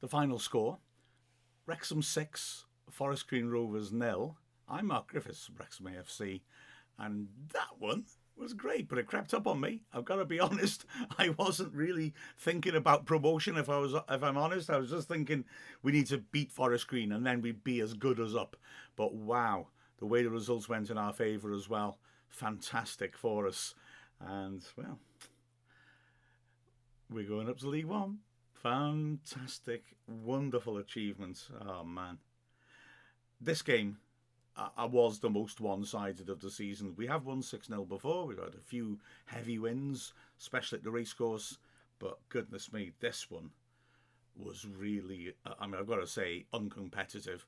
The final score: Wrexham 6, Forest Green Rovers 0. I'm Mark Griffiths, Wrexham AFC, and that one was great, but it crept up on me. I've got to be honest. I wasn't really thinking about promotion. If I'm honest, I was just thinking we need to beat Forest Green and then we'd be as good as up. But wow, the way the results went in our favour as well, fantastic for us. And well, we're going up to League One. Fantastic, wonderful achievements. Oh man, this game was the most one-sided of the season. We have won 6-0 before. We've had a few heavy wins, especially at the racecourse. But goodness me, this one was really, I mean, I've got to say, uncompetitive.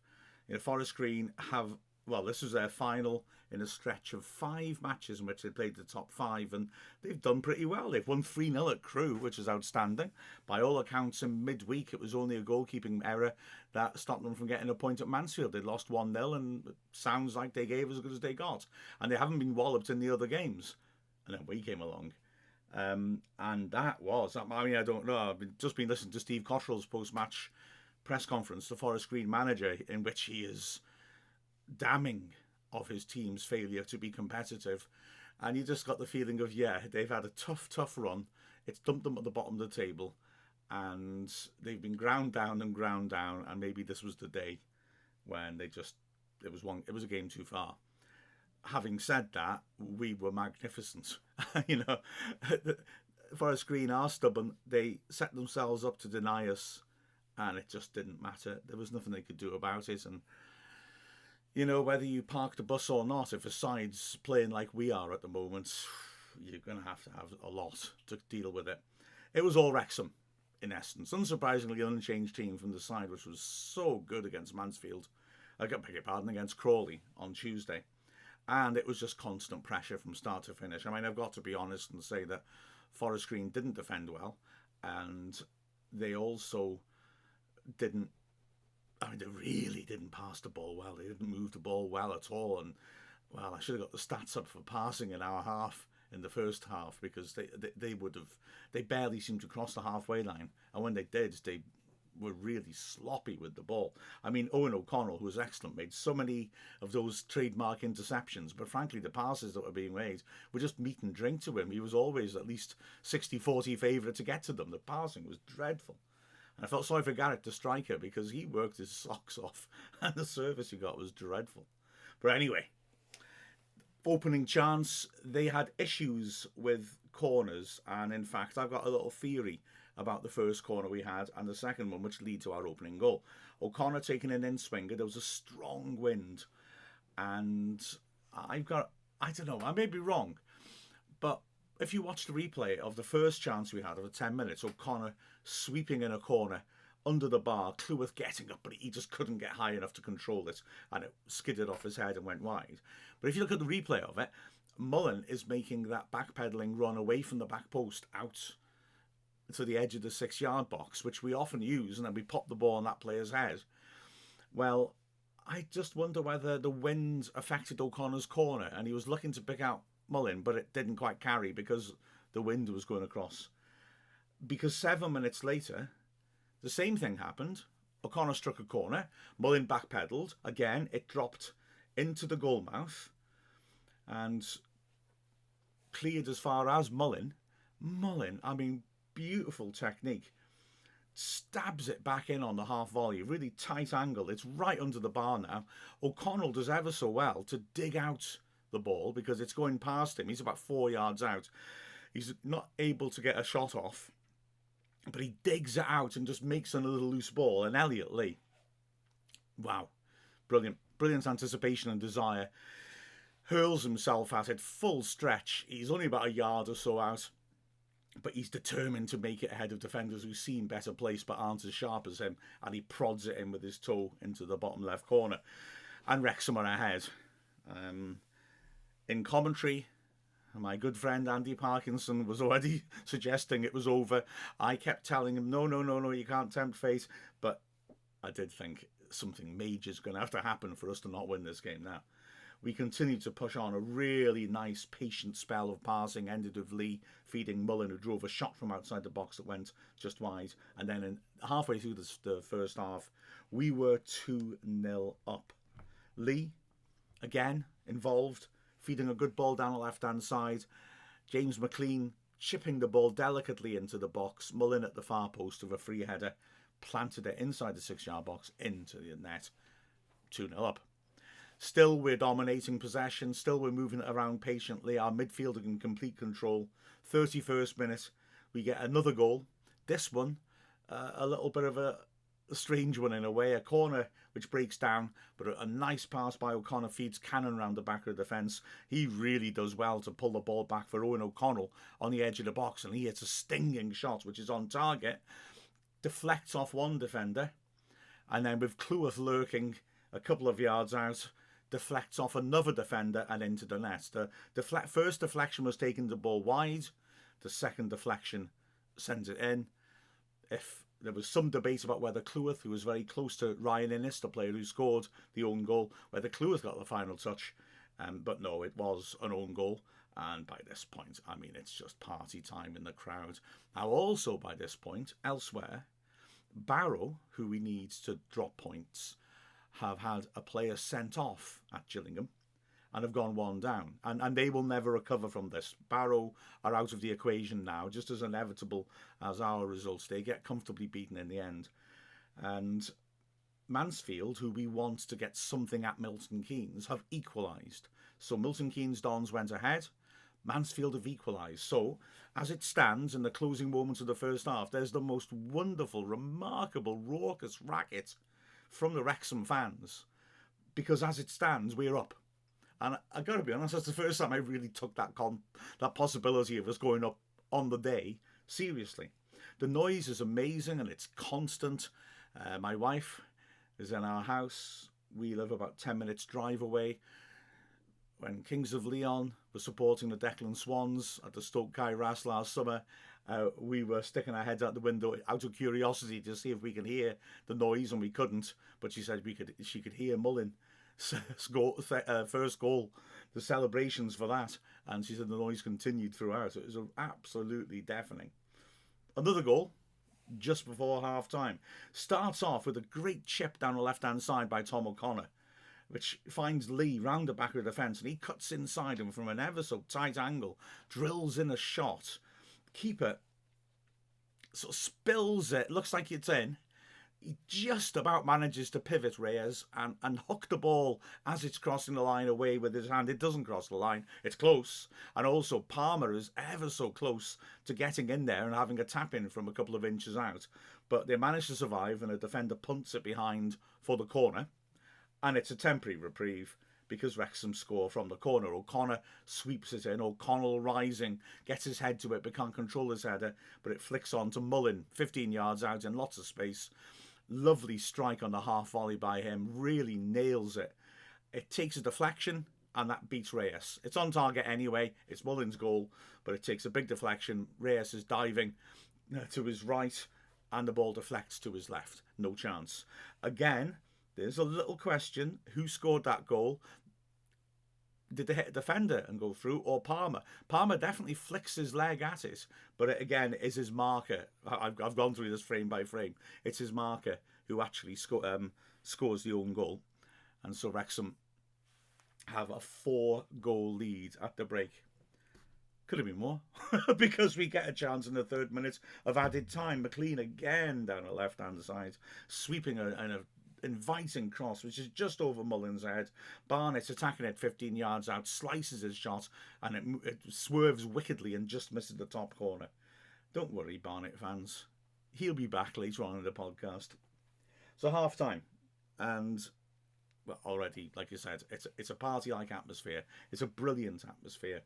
You know, Forest Green have, well, this was their final in a stretch of 5 matches in which they played the top 5, and they've done pretty well. They've won 3-0 at Crewe, which is outstanding. By all accounts, in midweek, it was only a goalkeeping error that stopped them from getting a point at Mansfield. They lost 1-0, and it sounds like they gave as good as they got. And they haven't been walloped in the other games. And then we came along. And that was, I mean, I don't know. I've just been listening to Steve Cottrell's post-match press conference, the Forest Green manager, in which he is damning of his team's failure to be competitive. And you just got the feeling of, yeah, they've had a tough run. It's dumped them at the bottom of the table. And they've been ground down. And maybe this was the day when it was a game too far. Having said that, we were magnificent. You know, Forest Green are stubborn. They set themselves up to deny us, and it just didn't matter. There was nothing they could do about it. And you know, whether you park the bus or not, if a side's playing like we are at the moment, you're going to have a lot to deal with it. It was all Wrexham, in essence. Unsurprisingly, an unchanged team from the side, which was so good against Mansfield. I beg your pardon, against Crawley on Tuesday. And it was just constant pressure from start to finish. I mean, I've got to be honest and say that Forest Green didn't defend well. And they also didn't, I mean, they really didn't pass the ball well. They didn't move the ball well at all. And, well, I should have got the stats up for passing in our half, in the first half, because they barely seemed to cross the halfway line. And when they did, they were really sloppy with the ball. I mean, Owen O'Connell, who was excellent, made so many of those trademark interceptions, but frankly, the passes that were being made were just meat and drink to him. He was always at least 60-40 favourite to get to them. The passing was dreadful. And I felt sorry for Garrett, the striker, because he worked his socks off and the service he got was dreadful. But anyway, opening chance, they had issues with corners. And in fact, I've got a little theory about the first corner we had and the second one, which lead to our opening goal. O'Connor taking an in-swinger. There was a strong wind. And I don't know, I may be wrong, but if you watch the replay of the first chance we had over 10 minutes, O'Connor sweeping in a corner under the bar, Cleworth getting up, but he just couldn't get high enough to control it, and it skidded off his head and went wide. But if you look at the replay of it, Mullen is making that backpedaling run away from the back post out to the edge of the 6-yard box, which we often use, and then we pop the ball on that player's head. Well, I just wonder whether the wind affected O'Connor's corner, and he was looking to pick out Mullen, but it didn't quite carry because the wind was going across. Because 7 minutes later, the same thing happened. O'Connor struck a corner. Mullen backpedaled. Again, it dropped into the goal mouth and cleared as far as Mullen. Mullen, I mean, beautiful technique. Stabs it back in on the half volley. Really tight angle. It's right under the bar now. O'Connell does ever so well to dig out the ball because it's going past him. He's about 4 yards out. He's not able to get a shot off, but he digs it out and just makes a little loose ball. And Elliot Lee, wow, brilliant anticipation and desire, hurls himself at it full stretch. He's only about a yard or so out, but he's determined to make it ahead of defenders who seem better placed but aren't as sharp as him, and he prods it in with his toe into the bottom left corner. And Wrexham are ahead. In commentary, my good friend Andy Parkinson was already suggesting it was over. I kept telling him, no, you can't tempt fate. But I did think something major is going to have to happen for us to not win this game now. We continued to push on. A really nice, patient spell of passing ended with Lee feeding Mullen, who drove a shot from outside the box that went just wide. And then halfway through the first half, we were 2-0 up. Lee, again, involved, feeding a good ball down the left-hand side. James McLean chipping the ball delicately into the box. Mullen at the far post with a free header, planted it inside the 6-yard box into the net. 2-0 up. Still, we're dominating possession. Still, we're moving it around patiently. Our midfield in complete control. 31st minute, we get another goal. This one, a little bit of a strange one in a way. A corner which breaks down, but a nice pass by O'Connor feeds Cannon round the back of the defence. He really does well to pull the ball back for Owen O'Connell on the edge of the box, and he hits a stinging shot which is on target. Deflects off one defender, and then with Cleworth lurking a couple of yards out, deflects off another defender and into the net. The first deflection was taking the ball wide. The second deflection sends it in. If there was some debate about whether Cleworth, who was very close to Ryan Innes, the player who scored the own goal, whether Cleworth got the final touch. But no, it was an own goal. And by this point, I mean, it's just party time in the crowd. Now, also by this point, elsewhere, Barrow, who we need to drop points, have had a player sent off at Gillingham and have gone one down. And they will never recover from this. Barrow are out of the equation now, just as inevitable as our results. They get comfortably beaten in the end. And Mansfield, who we want to get something at Milton Keynes, have equalised. So Milton Keynes Dons went ahead. Mansfield have equalised. So, as it stands in the closing moments of the first half, there's the most wonderful, remarkable, raucous racket from the Wrexham fans, because as it stands, we're up. And I got to be honest, that's the first time I really took that possibility of us going up on the day seriously. The noise is amazing and it's constant. My wife is in our house. We live about 10 minutes drive away. When Kings of Leon were supporting the Declan Swans at the Stoke Kairas last summer, we were sticking our heads out the window out of curiosity to see if we could hear the noise, and we couldn't. But she said she could hear Mullen first goal, the celebrations for that, and she said the noise continued throughout. It was absolutely deafening. Another goal just before half time starts off with a great chip down the left hand side by Tom O'Connor, which finds Lee round the back of the defence, and he cuts inside him from an ever so tight angle, drills in a shot. Keeper sort of spills it, looks like it's in. He just about manages to pivot Reyes and hook the ball as it's crossing the line away with his hand. It doesn't cross the line, it's close. And also Palmer is ever so close to getting in there and having a tap in from a couple of inches out. But they manage to survive, and a defender punts it behind for the corner. And it's a temporary reprieve because Wrexham score from the corner. O'Connor sweeps it in. O'Connell rising, gets his head to it, but can't control his header. But it flicks on to Mullen, 15 yards out in lots of space. Lovely strike on the half volley by him. Really nails it. It takes a deflection, and that beats Reyes. It's on target anyway. It's Mullen's goal, but it takes a big deflection. Reyes is diving to his right, and the ball deflects to his left. No chance. Again, there's a little question. Who scored that goal? Did they hit a defender and go through, or Palmer? Palmer definitely flicks his leg at it, but it again is his marker. I've gone through this frame by frame. It's his marker who actually scores the own goal. And so Wrexham have a 4-goal lead at the break. Could have been more, because we get a chance in the 3rd minute of added time. McLean again down the left-hand side, sweeping a inviting cross, which is just over Mullen's head. Barnett's attacking it 15 yards out, slices his shot, and it swerves wickedly and just misses the top corner. Don't worry, Barnett fans. He'll be back later on in the podcast. So half-time, and well, already, like I said, it's a party-like atmosphere. It's a brilliant atmosphere.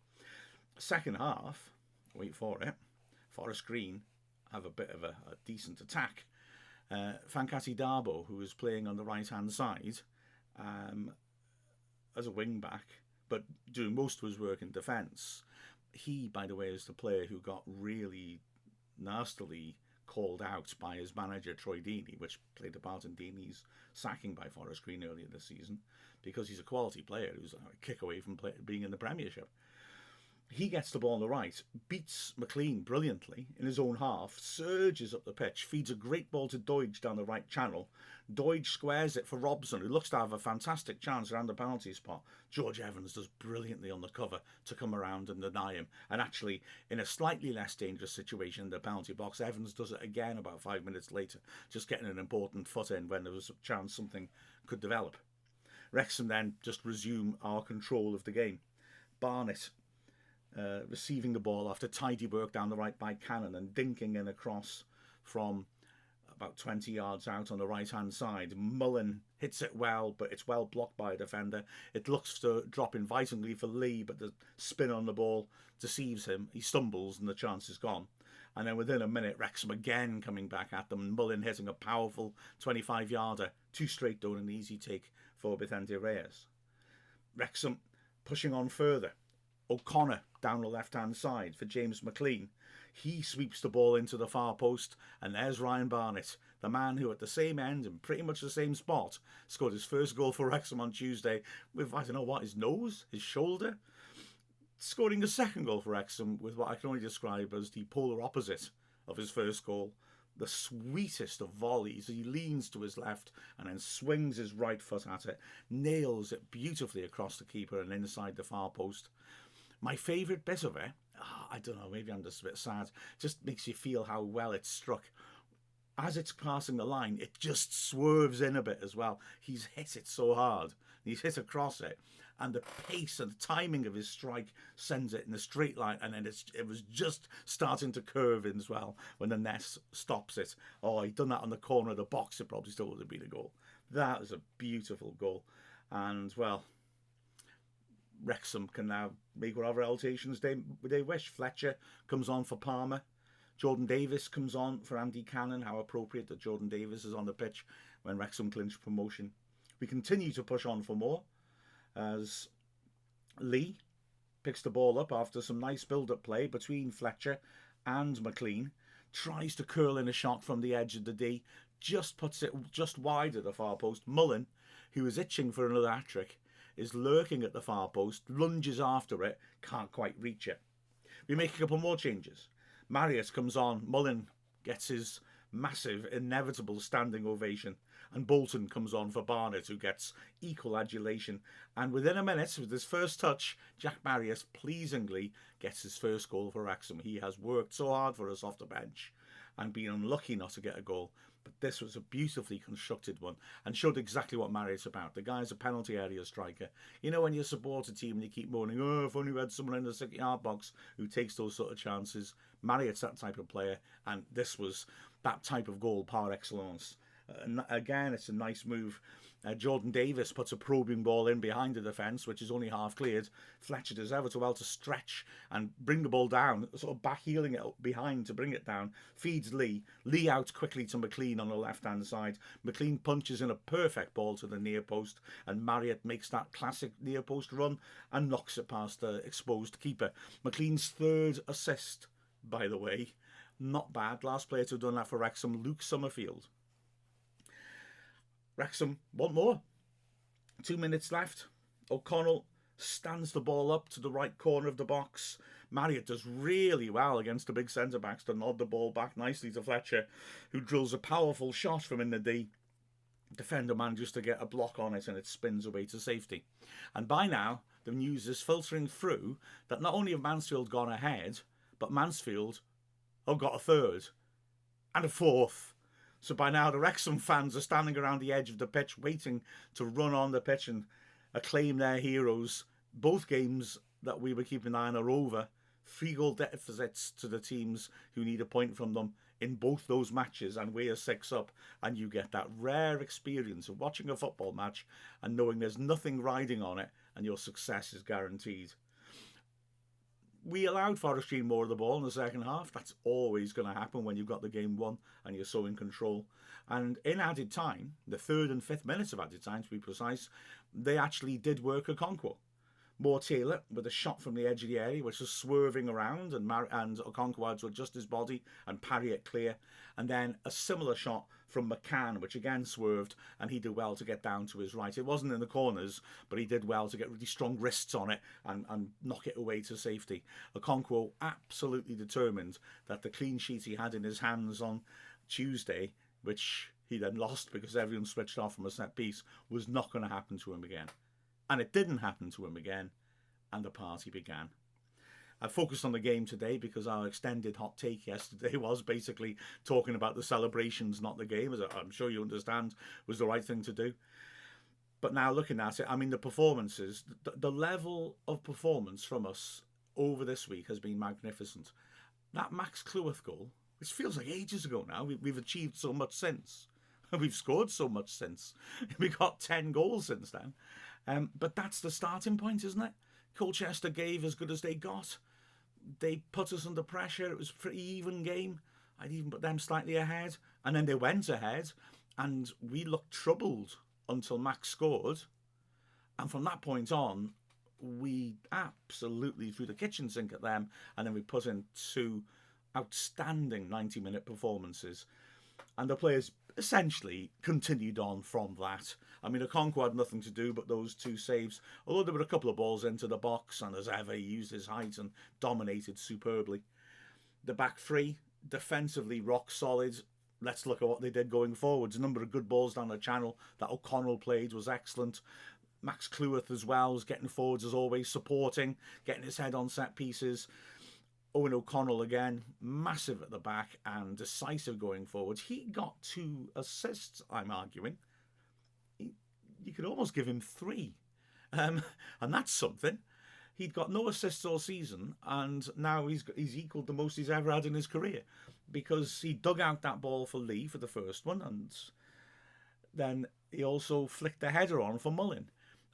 Second half, wait for it, Forest Green have a bit of a decent attack. Fankati Darbo, who was playing on the right-hand side as a wing-back, but doing most of his work in defence. He, by the way, is the player who got really nastily called out by his manager Troy Deeney, which played a part in Deeney's sacking by Forest Green earlier this season, because he's a quality player who's a kick away from being in the Premiership. He gets the ball on the right, beats McLean brilliantly in his own half, surges up the pitch, feeds a great ball to Doidge down the right channel. Doidge squares it for Robson, who looks to have a fantastic chance around the penalty spot. George Evans does brilliantly on the cover to come around and deny him. And actually, in a slightly less dangerous situation in the penalty box, Evans does it again about 5 minutes later, just getting an important foot in when there was a chance something could develop. Wrexham then just resume our control of the game. Barnett receiving the ball after tidy work down the right by Cannon and dinking in across from about 20 yards out on the right hand side. Mullen hits it well, but it's well blocked by a defender. It looks to drop invitingly for Lee, but the spin on the ball deceives him. He stumbles and the chance is gone. And then within a minute, Wrexham again coming back at them. Mullen hitting a powerful 25-yarder. Two straight down an easy take for Vicente Reyes. Wrexham pushing on further. O'Connor down the left-hand side for James McLean. He sweeps the ball into the far post, and there's Ryan Barnett, the man who at the same end and pretty much the same spot scored his first goal for Wrexham on Tuesday with, I don't know what, his nose, his shoulder, scoring a second goal for Wrexham with what I can only describe as the polar opposite of his first goal. The sweetest of volleys. He leans to his left and then swings his right foot at it, nails it beautifully across the keeper and inside the far post. My favourite bit of it, I don't know, maybe I'm just a bit sad, just makes you feel how well it's struck. As it's passing the line, it just swerves in a bit as well. He's hit it so hard. He's hit across it. And the pace and the timing of his strike sends it in a straight line. And then it was just starting to curve in as well when the net stops it. Oh, he'd done that on the corner of the box. It probably still would have been a goal. That was a beautiful goal. And, well, Wrexham can now make whatever alterations they wish. Fletcher comes on for Palmer. Jordan Davis comes on for Andy Cannon. How appropriate that Jordan Davis is on the pitch when Wrexham clinch promotion. We continue to push on for more as Lee picks the ball up after some nice build-up play between Fletcher and McLean. Tries to curl in a shot from the edge of the D. Just puts it just wide of the far post. Mullen, who is itching for another hat-trick, is lurking at the far post, lunges after it, can't quite reach it. We make a couple more changes. Marriott comes on, Mullen gets his massive, inevitable standing ovation, and Bolton comes on for Barnett, who gets equal adulation. And within a minute, with his first touch, Jack Marriott pleasingly gets his first goal for Wrexham. He has worked so hard for us off the bench and been unlucky not to get a goal. But this was a beautifully constructed one and showed exactly what Marriott's about. The guy's a penalty area striker. You know, when you support a team and you keep moaning, oh, if only we had someone in the 6-yard box who takes those sort of chances. Marriott's that type of player, and this was that type of goal par excellence. Again, it's a nice move. Jordan Davis puts a probing ball in behind the defence, which is only half cleared. Fletcher does ever so well to stretch and bring the ball down, sort of back heeling it behind to bring it down. Feeds Lee. Lee out quickly to McLean on the left-hand side. McLean punches in a perfect ball to the near post, and Marriott makes that classic near post run and knocks it past the exposed keeper. McLean's third assist, by the way. Not bad. Last player to have done that for Wrexham, Luke Summerfield. Wrexham want more. 2 minutes left. O'Connell stands the ball up to the right corner of the box. Marriott does really well against the big centre-backs to nod the ball back nicely to Fletcher, who drills a powerful shot from in the D. Defender manages to get a block on it and it spins away to safety. And by now, the news is filtering through that not only have Mansfield gone ahead, but Mansfield have got a third and a fourth. So by now the Wrexham fans are standing around the edge of the pitch waiting to run on the pitch and acclaim their heroes. Both games that we were keeping an eye on are over. 3-goal deficits to the teams who need a point from them in both those matches, and we are 6 up, and you get that rare experience of watching a football match and knowing there's nothing riding on it and your success is guaranteed. We allowed Forest Green more of the ball in the second half. That's always going to happen when you've got the game won and you're so in control. And in added time, the 3rd and 5th minutes of added time to be precise, they actually did work a conquest. Moore Taylor with a shot from the edge of the area, which was swerving around, and Okonkwo to adjust his body and parry it clear. And then a similar shot from McCann, which again swerved, and he did well to get down to his right. It wasn't in the corners, but he did well to get really strong wrists on it and knock it away to safety. Okonkwo absolutely determined that the clean sheet he had in his hands on Tuesday, which he then lost because everyone switched off from a set piece, was not going to happen to him again. And it didn't happen to him again, and the party began. I focused on the game today because our extended hot take yesterday was basically talking about the celebrations, not the game, as I'm sure you understand was the right thing to do. But now looking at it, I mean, the performances, the level of performance from us over this week has been magnificent. That Max Cleworth goal, which feels like ages ago now, we've achieved so much since. We've scored so much since. We got 10 goals since then. But that's the starting point, isn't it? Colchester gave as good as they got. They put us under pressure. It was a pretty even game. I'd even put them slightly ahead. And then they went ahead, and we looked troubled until Max scored. And from that point on, we absolutely threw the kitchen sink at them, and then we put in 2 outstanding 90-minute performances. And the players essentially continued on from that. I mean, Okonkwo had nothing to do but those 2 saves, although there were a couple of balls into the box, and as ever, he used his height and dominated superbly. The back 3, defensively rock solid. Let's look at what they did going forwards. A number of good balls down the channel that O'Connell played was excellent. Max Cleworth as well was getting forwards as always, supporting, getting his head on set pieces. Owen O'Connell again, massive at the back and decisive going forwards. He got 2 assists, I'm arguing. You could almost give him 3. And that's something. He'd got no assists all season, and now he's equalled the most he's ever had in his career, because he dug out that ball for Lee for the first one, and then he also flicked the header on for Mullin.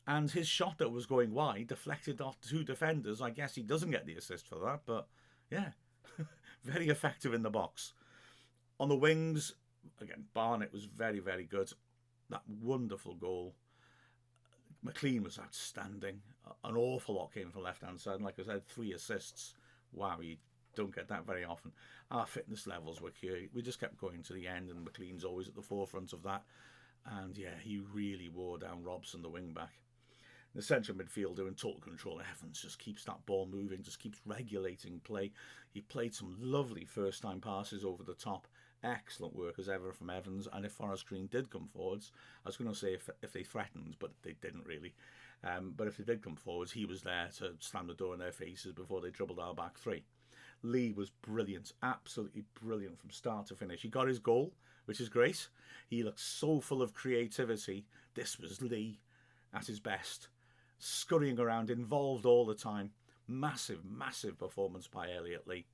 And his shot that was going wide deflected off 2 defenders. I guess he doesn't get the assist for that, but yeah, very effective in the box. On the wings, again, Barnett was very, very good. That wonderful goal. McLean was outstanding. An awful lot came from left-hand side. And like I said, 3 assists. Wow, you don't get that very often. Our fitness levels were key. We just kept going to the end, and McLean's always at the forefront of that. And yeah, he really wore down Robson, the wing-back. The central midfielder in total control, Evans, just keeps that ball moving, just keeps regulating play. He played some lovely first-time passes over the top. Excellent work as ever from Evans. And if Forest Green did come forwards, I was going to say if they threatened, but they didn't really. But if they did come forwards, he was there to slam the door in their faces before they troubled our back 3. Lee was brilliant, absolutely brilliant from start to finish. He got his goal, which is great. He looked so full of creativity. This was Lee at his best. Scurrying around, involved all the time. Massive, massive performance by Elliot Lee.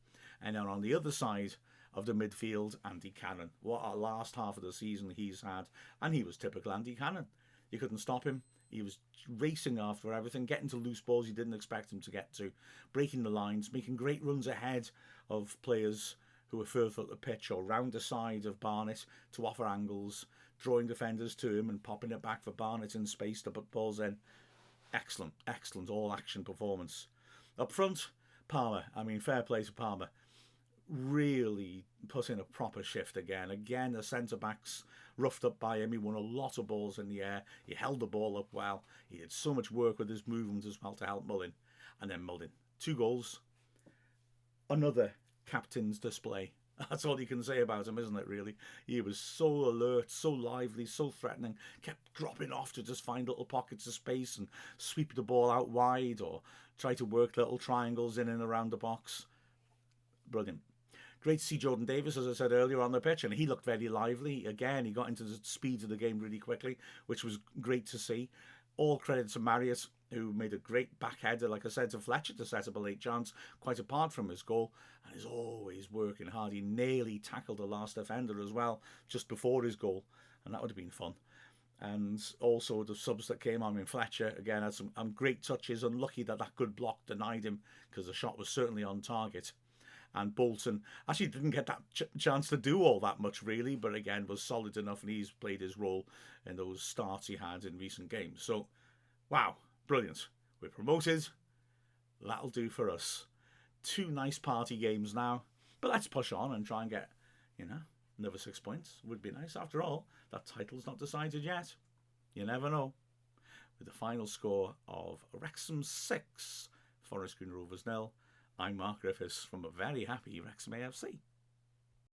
And then on the other side of the midfield, Andy Cannon. What a last half of the season he's had. And he was typical Andy Cannon. You couldn't stop him. He was racing after everything, getting to loose balls you didn't expect him to get to, breaking the lines, making great runs ahead of players who were further up the pitch or round the side of Barnett to offer angles, drawing defenders to him and popping it back for Barnett in space to put balls in. Excellent, excellent all-action performance. Up front, Palmer. I mean, fair play to Palmer. Really put in a proper shift again. Again, the centre-backs roughed up by him. He won a lot of balls in the air. He held the ball up well. He did so much work with his movement as well to help Mullin. And then Mullin. 2 goals. Another captain's display. That's all you can say about him, isn't it, really? He was so alert, so lively, so threatening, kept dropping off to just find little pockets of space and sweep the ball out wide or try to work little triangles in and around the box. Brilliant. Great to see Jordan Davis, as I said earlier, on the pitch, and he looked very lively. Again, he got into the speed of the game really quickly, which was great to see. All credit to Marius, who made a great back header, like I said, to Fletcher to set up a late chance, quite apart from his goal, and is always working hard. He nearly tackled the last defender as well, just before his goal, and that would have been fun. And also the subs that came on, Fletcher, again, had some great touches. Unlucky that good block denied him, because the shot was certainly on target. And Bolton actually didn't get that chance to do all that much, really, but again, was solid enough, and he's played his role in those starts he had in recent games. So, wow, brilliant. We're promoted. That'll do for us. 2 nice party games now. But let's push on and try and get, another 6 points. Would be nice. After all, that title's not decided yet. You never know. With the final score of Wrexham 6, Forest Green Rovers 0, I'm Mark Griffiths from a very happy Wrexham AFC.